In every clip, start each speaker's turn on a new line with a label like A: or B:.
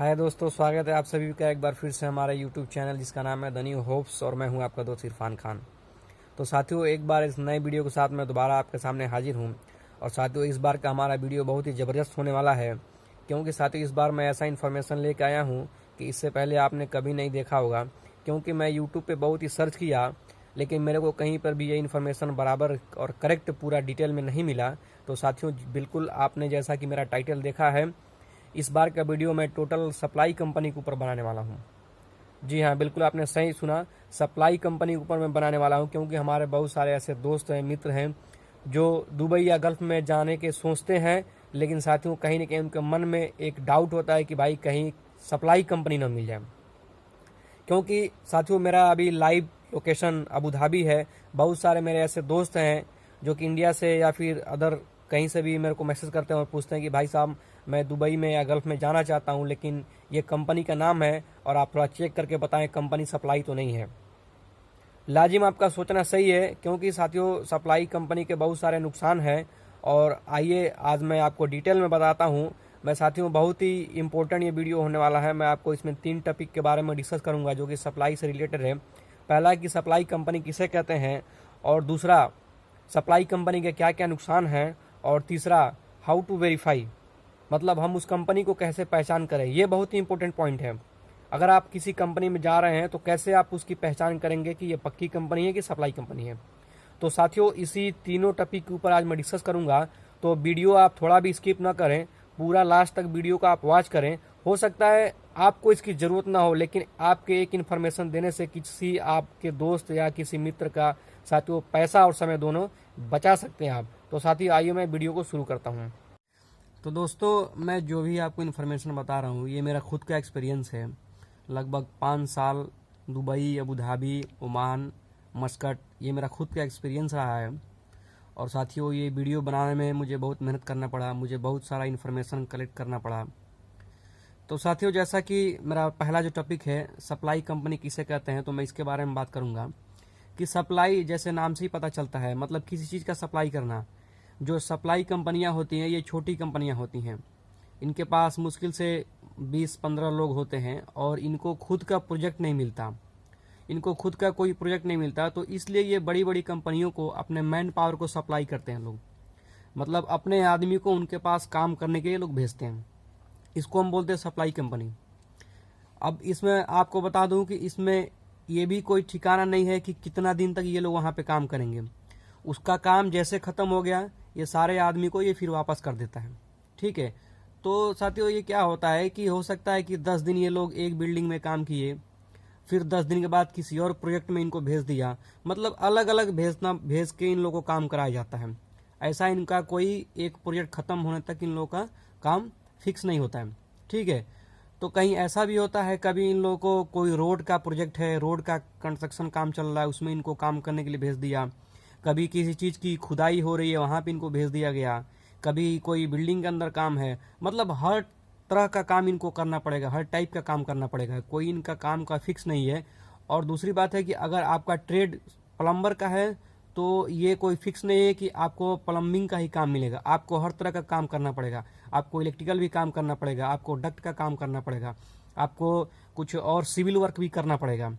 A: हाय दोस्तों, स्वागत है आप सभी का एक बार फिर से हमारे यूट्यूब चैनल जिसका नाम है द न्यू होप्स और मैं हूं आपका दोस्त इरफान खान। तो साथियों, एक बार इस नए वीडियो के साथ मैं दोबारा आपके सामने हाजिर हूं। और साथियों, इस बार का हमारा वीडियो बहुत ही ज़बरदस्त होने वाला है, क्योंकि साथियों इस बार मैं ऐसा इन्फॉर्मेशन लेकर आया हूँ कि इससे पहले आपने कभी नहीं देखा होगा। क्योंकि मैं यूट्यूब पर बहुत ही सर्च किया, लेकिन मेरे को कहीं पर भी ये इन्फॉर्मेशन बराबर और करेक्ट पूरा डिटेल में नहीं मिला। तो साथियों, बिल्कुल आपने जैसा कि मेरा टाइटल देखा है, इस बार का वीडियो मैं टोटल सप्लाई कंपनी के ऊपर बनाने वाला हूं। जी हाँ, बिल्कुल आपने सही सुना, सप्लाई कंपनी के ऊपर मैं बनाने वाला हूं। क्योंकि हमारे बहुत सारे ऐसे दोस्त हैं, मित्र हैं जो दुबई या गल्फ में जाने के सोचते हैं, लेकिन साथियों कहीं ना कहीं उनके मन में एक डाउट होता है कि भाई कहीं सप्लाई कंपनी ना मिल जाए। क्योंकि साथियों मेरा अभी लाइव लोकेशन अबू धाबी है। बहुत सारे मेरे ऐसे दोस्त हैं जो कि इंडिया से या फिर अदर कहीं से भी मेरे को मैसेज करते हैं और पूछते हैं कि भाई साहब मैं दुबई में या गल्फ में जाना चाहता हूं, लेकिन ये कंपनी का नाम है और आप थोड़ा चेक करके बताएं कंपनी सप्लाई तो नहीं है। लाजिम आपका सोचना सही है, क्योंकि साथियों सप्लाई कंपनी के बहुत सारे नुकसान हैं। और आइए आज मैं आपको डिटेल में बताता हूँ। मैं साथियों बहुत ही इंपॉर्टेंट ये वीडियो होने वाला है। मैं आपको इसमें 3 टॉपिक के बारे में डिस्कस करूंगा जो कि सप्लाई से रिलेटेड है। पहला कि सप्लाई कंपनी किसे कहते हैं, और दूसरा सप्लाई कंपनी के क्या क्या नुकसान हैं, और तीसरा हाउ टू वेरीफाई, मतलब हम उस कंपनी को कैसे पहचान करें। ये बहुत ही इंपॉर्टेंट पॉइंट है। अगर आप किसी कंपनी में जा रहे हैं तो कैसे आप उसकी पहचान करेंगे कि ये पक्की कंपनी है कि सप्लाई कंपनी है। तो साथियों इसी तीनों टॉपिक के ऊपर आज मैं डिस्कस करूंगा। तो वीडियो आप थोड़ा भी स्किप ना करें, पूरा लास्ट तक वीडियो को आप वॉच करें। हो सकता है आपको इसकी ज़रूरत ना हो, लेकिन आपके एक इन्फॉर्मेशन देने से किसी आपके दोस्त या किसी मित्र का साथियों पैसा और समय दोनों बचा सकते हैं आप। तो साथियों आइए मैं वीडियो को शुरू करता हूँ। तो दोस्तों मैं जो भी आपको इन्फॉर्मेशन बता रहा हूँ ये मेरा खुद का एक्सपीरियंस है। लगभग 5 साल Dubai, Abu Dhabi, Oman, Muscat, ये मेरा खुद का एक्सपीरियंस रहा है। और साथियों ये वीडियो बनाने में मुझे बहुत मेहनत करना पड़ा, मुझे बहुत सारा इन्फॉर्मेशन कलेक्ट करना पड़ा। तो साथियों जैसा कि मेरा पहला जो टॉपिक है सप्लाई कंपनी किसे कहते हैं, तो मैं इसके बारे में बात करूंगा। कि सप्लाई जैसे नाम से ही पता चलता है, मतलब किसी चीज़ का सप्लाई करना। जो सप्लाई कंपनियां होती हैं ये छोटी कंपनियां होती हैं। इनके पास मुश्किल से 20-15 लोग होते हैं और इनको खुद का प्रोजेक्ट नहीं मिलता। इनको खुद का कोई प्रोजेक्ट नहीं मिलता, तो इसलिए ये बड़ी बड़ी कंपनियों को अपने मैन पावर को सप्लाई करते हैं लोग। मतलब अपने आदमी को उनके पास काम करने के लिए लोग भेजते हैं। इसको हम बोलते हैं सप्लाई कंपनी। अब इसमें आपको बता दूं कि इसमें ये भी कोई ठिकाना नहीं है कि कितना दिन तक ये लोग वहाँ पे काम करेंगे। उसका काम जैसे ख़त्म हो गया ये सारे आदमी को ये फिर वापस कर देता है। ठीक है। तो साथियों ये क्या होता है कि हो सकता है कि 10 दिन ये लोग एक बिल्डिंग में काम किए, फिर 10 दिन के बाद किसी और प्रोजेक्ट में इनको भेज दिया। मतलब अलग अलग भेज के इन लोगों को काम कराया जाता है। ऐसा इनका कोई एक प्रोजेक्ट ख़त्म होने तक इन लोगों का काम फिक्स नहीं होता है। ठीक है। तो कहीं ऐसा भी होता है, कभी इन लोगों को कोई रोड का प्रोजेक्ट है, रोड का कंस्ट्रक्शन काम चल रहा है, उसमें इनको काम करने के लिए भेज दिया। कभी किसी चीज़ की खुदाई हो रही है वहाँ पे इनको भेज दिया गया। कभी कोई बिल्डिंग के अंदर काम है। मतलब हर तरह का काम इनको करना पड़ेगा, हर टाइप का काम करना पड़ेगा, कोई इनका काम का फिक्स नहीं है। और दूसरी बात है कि अगर आपका ट्रेड प्लम्बर का है तो ये कोई फिक्स नहीं है कि आपको प्लम्बिंग का ही काम मिलेगा। आपको हर तरह का काम करना पड़ेगा। आपको इलेक्ट्रिकल भी काम करना पड़ेगा, आपको डक्ट का काम करना पड़ेगा, आपको कुछ और सिविल वर्क भी करना पड़ेगा,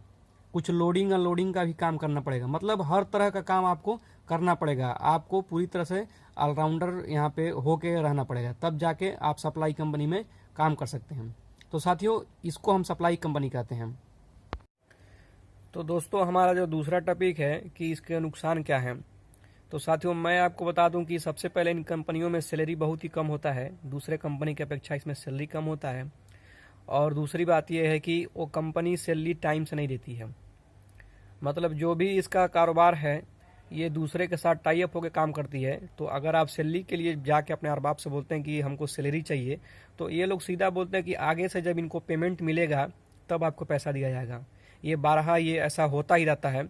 A: कुछ लोडिंग अनलोडिंग का भी काम करना पड़ेगा। मतलब हर तरह का काम आपको करना पड़ेगा। आपको पूरी तरह से ऑलराउंडर यहाँ पे होके रहना पड़ेगा, तब जाके आप सप्लाई कंपनी में काम कर सकते हैं। तो साथियों इसको हम सप्लाई कंपनी कहते हैं। तो दोस्तों हमारा जो दूसरा टॉपिक है कि इसके नुकसान क्या हैं। तो साथियों मैं आपको बता दूं कि सबसे पहले इन कंपनियों में सैलरी बहुत ही कम होता है। दूसरे कंपनी की अपेक्षा इसमें सैलरी कम होता है। और दूसरी बात यह है कि वो कंपनी सैलरी टाइम से नहीं देती है। मतलब जो भी इसका कारोबार है ये दूसरे के साथ टाई अप होकर काम करती है। तो अगर आप सैलरी के लिए जाके अपने अरबाब से बोलते हैं कि हमको सैलरी चाहिए, तो ये लोग सीधा बोलते हैं कि आगे से जब इनको पेमेंट मिलेगा तब आपको पैसा दिया जाएगा। ये 12 ये ऐसा होता ही रहता है।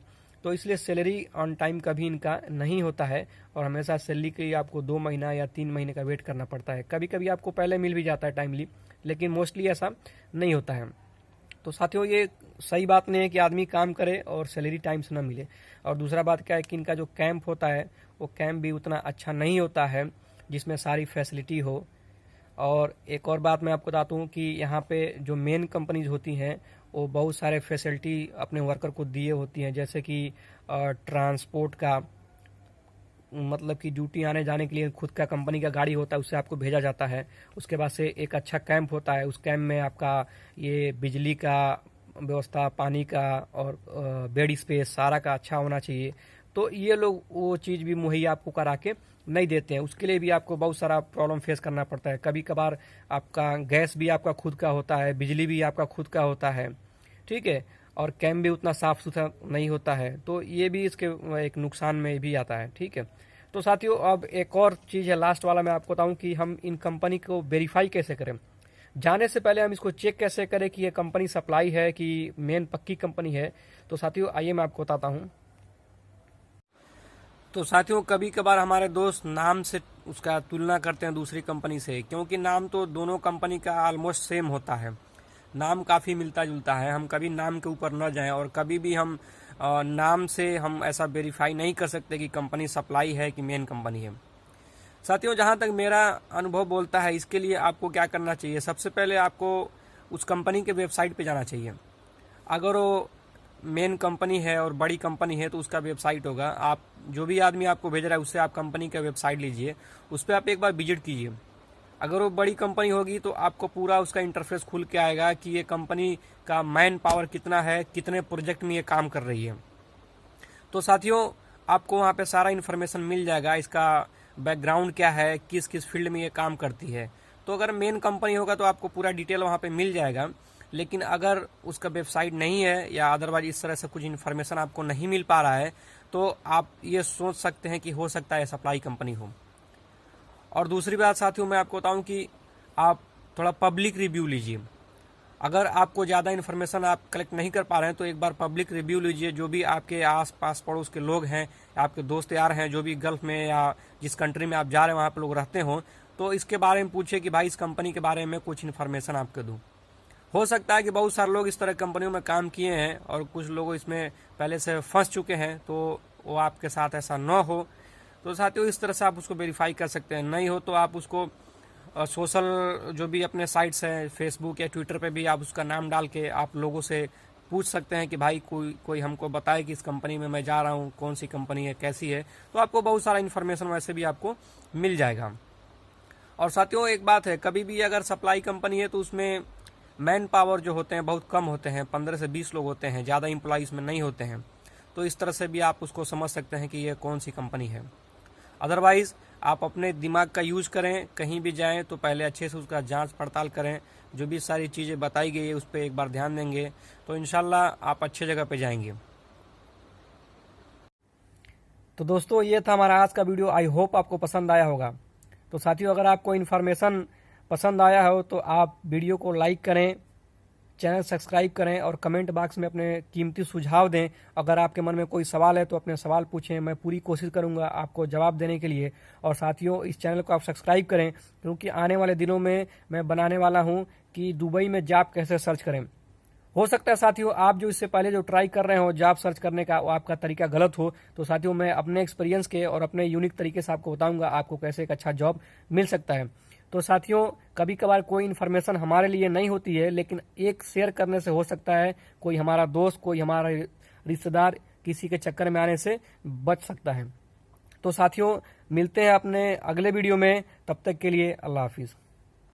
A: तो इसलिए सैलरी ऑन टाइम कभी इनका नहीं होता है। और हमेशा सैलरी के लिए आपको 2 महीना या 3 महीने का वेट करना पड़ता है। कभी कभी आपको पहले मिल भी जाता है टाइमली, लेकिन मोस्टली ऐसा नहीं होता है। तो साथियों ये सही बात नहीं है कि आदमी काम करे और सैलरी टाइम से ना मिले। और दूसरा बात क्या है कि इनका जो कैंप होता है वो कैंप भी उतना अच्छा नहीं होता है जिसमें सारी फैसिलिटी हो। और एक और बात मैं आपको बताता हूँ कि यहाँ पे जो मेन कंपनीज होती हैं वो बहुत सारे फैसिलिटी अपने वर्कर को दिए होती हैं, जैसे कि ट्रांसपोर्ट का, मतलब कि ड्यूटी आने जाने के लिए खुद का कंपनी का गाड़ी होता है, उससे आपको भेजा जाता है। उसके बाद से एक अच्छा कैंप होता है, उस कैंप में आपका ये बिजली का व्यवस्था, पानी का और बेड स्पेस सारा का अच्छा होना चाहिए। तो ये लोग वो चीज़ भी मुहैया आपको करा के नहीं देते हैं, उसके लिए भी आपको बहुत सारा प्रॉब्लम फेस करना पड़ता है। कभी कभार आपका गैस भी आपका खुद का होता है, बिजली भी आपका खुद का होता है, ठीक है, और कैंप भी उतना साफ सुथरा नहीं होता है, तो ये भी इसके एक नुकसान में भी आता है, ठीक है। तो साथियों अब एक और चीज़ है, लास्ट वाला मैं आपको बताऊं कि हम इन कंपनी को वेरीफाई कैसे करें। जाने से पहले हम इसको चेक कैसे करें कि ये कंपनी सप्लाई है कि मेन पक्की कंपनी है। तो साथियों आइए मैं आपको बताता हूँ। तो साथियों कभी कभार हमारे दोस्त नाम से उसका तुलना करते हैं दूसरी कंपनी से, क्योंकि नाम तो दोनों कंपनी का ऑलमोस्ट सेम होता है, नाम काफ़ी मिलता जुलता है। हम कभी नाम के ऊपर न जाएं और कभी भी हम नाम से हम ऐसा वेरीफाई नहीं कर सकते कि कंपनी सप्लाई है कि मेन कंपनी है। साथियों जहां तक मेरा अनुभव बोलता है, इसके लिए आपको क्या करना चाहिए, सबसे पहले आपको उस कंपनी के वेबसाइट पे जाना चाहिए। अगर वो मेन कंपनी है और बड़ी कंपनी है तो उसका वेबसाइट होगा, आप जो भी आदमी आपको भेज रहा है उससे आप कंपनी का वेबसाइट लीजिए, उस पर आप एक बार विजिट कीजिए। अगर वो बड़ी कंपनी होगी तो आपको पूरा उसका इंटरफेस खुल के आएगा कि ये कंपनी का मैन पावर कितना है, कितने प्रोजेक्ट में ये काम कर रही है। तो साथियों आपको वहाँ पे सारा इन्फॉर्मेशन मिल जाएगा, इसका बैकग्राउंड क्या है, किस किस फील्ड में ये काम करती है। तो अगर मेन कंपनी होगा तो आपको पूरा डिटेल वहाँ पे मिल जाएगा, लेकिन अगर उसका वेबसाइट नहीं है या अदरवाइज इस तरह से कुछ इन्फॉर्मेशन आपको नहीं मिल पा रहा है तो आप ये सोच सकते हैं कि हो सकता है सप्लाई कंपनी हो। और दूसरी बात साथियों मैं आपको बताऊं कि आप थोड़ा पब्लिक रिव्यू लीजिए। अगर आपको ज़्यादा इन्फॉर्मेशन आप कलेक्ट नहीं कर पा रहे हैं तो एक बार पब्लिक रिव्यू लीजिए। जो भी आपके आस पास पड़ोस के लोग हैं, आपके दोस्त यार हैं, जो भी गल्फ में या जिस कंट्री में आप जा रहे हैं वहाँ पे लोग रहते हों, तो इसके बारे में पूछिए कि भाई इस कंपनी के बारे में कुछ इन्फॉर्मेशन आपको दूँ। हो सकता है कि बहुत सारे लोग इस तरह कंपनियों में काम किए हैं और कुछ लोग इसमें पहले से फंस चुके हैं, तो वो आपके साथ ऐसा न हो। तो साथियों इस तरह से आप उसको वेरीफाई कर सकते हैं। नहीं हो तो आप उसको सोशल जो भी अपने साइट्स हैं, फेसबुक या ट्विटर पे भी आप उसका नाम डाल के आप लोगों से पूछ सकते हैं कि भाई कोई हमको बताए कि इस कंपनी में मैं जा रहा हूँ, कौन सी कंपनी है, कैसी है। तो आपको बहुत सारा इन्फॉर्मेशन वैसे भी आपको मिल जाएगा। और साथियों एक बात है, कभी भी अगर सप्लाई कंपनी है तो उसमें मैन पावर जो होते हैं बहुत कम होते हैं, 15 से 20 लोग होते हैं, ज़्यादा एम्प्लॉइज में नहीं होते हैं। तो इस तरह से भी आप उसको समझ सकते हैं कि ये कौन सी कंपनी है। अदरवाइज़ आप अपने दिमाग का यूज़ करें, कहीं भी जाएं तो पहले अच्छे से उसका जांच पड़ताल करें। जो भी सारी चीज़ें बताई गई है उस पर एक बार ध्यान देंगे तो इंशाल्लाह आप अच्छे जगह पे जाएंगे। तो दोस्तों ये था हमारा आज का वीडियो, आई होप आपको पसंद आया होगा। तो साथियों अगर आपको इन्फॉर्मेशन पसंद आया हो तो आप वीडियो को लाइक करें, चैनल सब्सक्राइब करें और कमेंट बॉक्स में अपने कीमती सुझाव दें। अगर आपके मन में कोई सवाल है तो अपने सवाल पूछें, मैं पूरी कोशिश करूंगा आपको जवाब देने के लिए। और साथियों इस चैनल को आप सब्सक्राइब करें, क्योंकि आने वाले दिनों में मैं बनाने वाला हूं कि दुबई में जॉब कैसे सर्च करें। हो सकता है साथियों आप जो इससे पहले जो ट्राई कर रहे हो जॉब सर्च करने का, वो आपका तरीका गलत हो। तो साथियों मैं अपने एक्सपीरियंस के और अपने यूनिक तरीके से आपको बताऊंगा आपको कैसे एक अच्छा जॉब मिल सकता है। तो साथियों कभी कभार कोई इन्फॉर्मेशन हमारे लिए नहीं होती है, लेकिन एक शेयर करने से हो सकता है कोई हमारा दोस्त, कोई हमारा रिश्तेदार किसी के चक्कर में आने से बच सकता है। तो साथियों मिलते हैं अपने अगले वीडियो में, तब तक के लिए अल्लाह हाफिज़।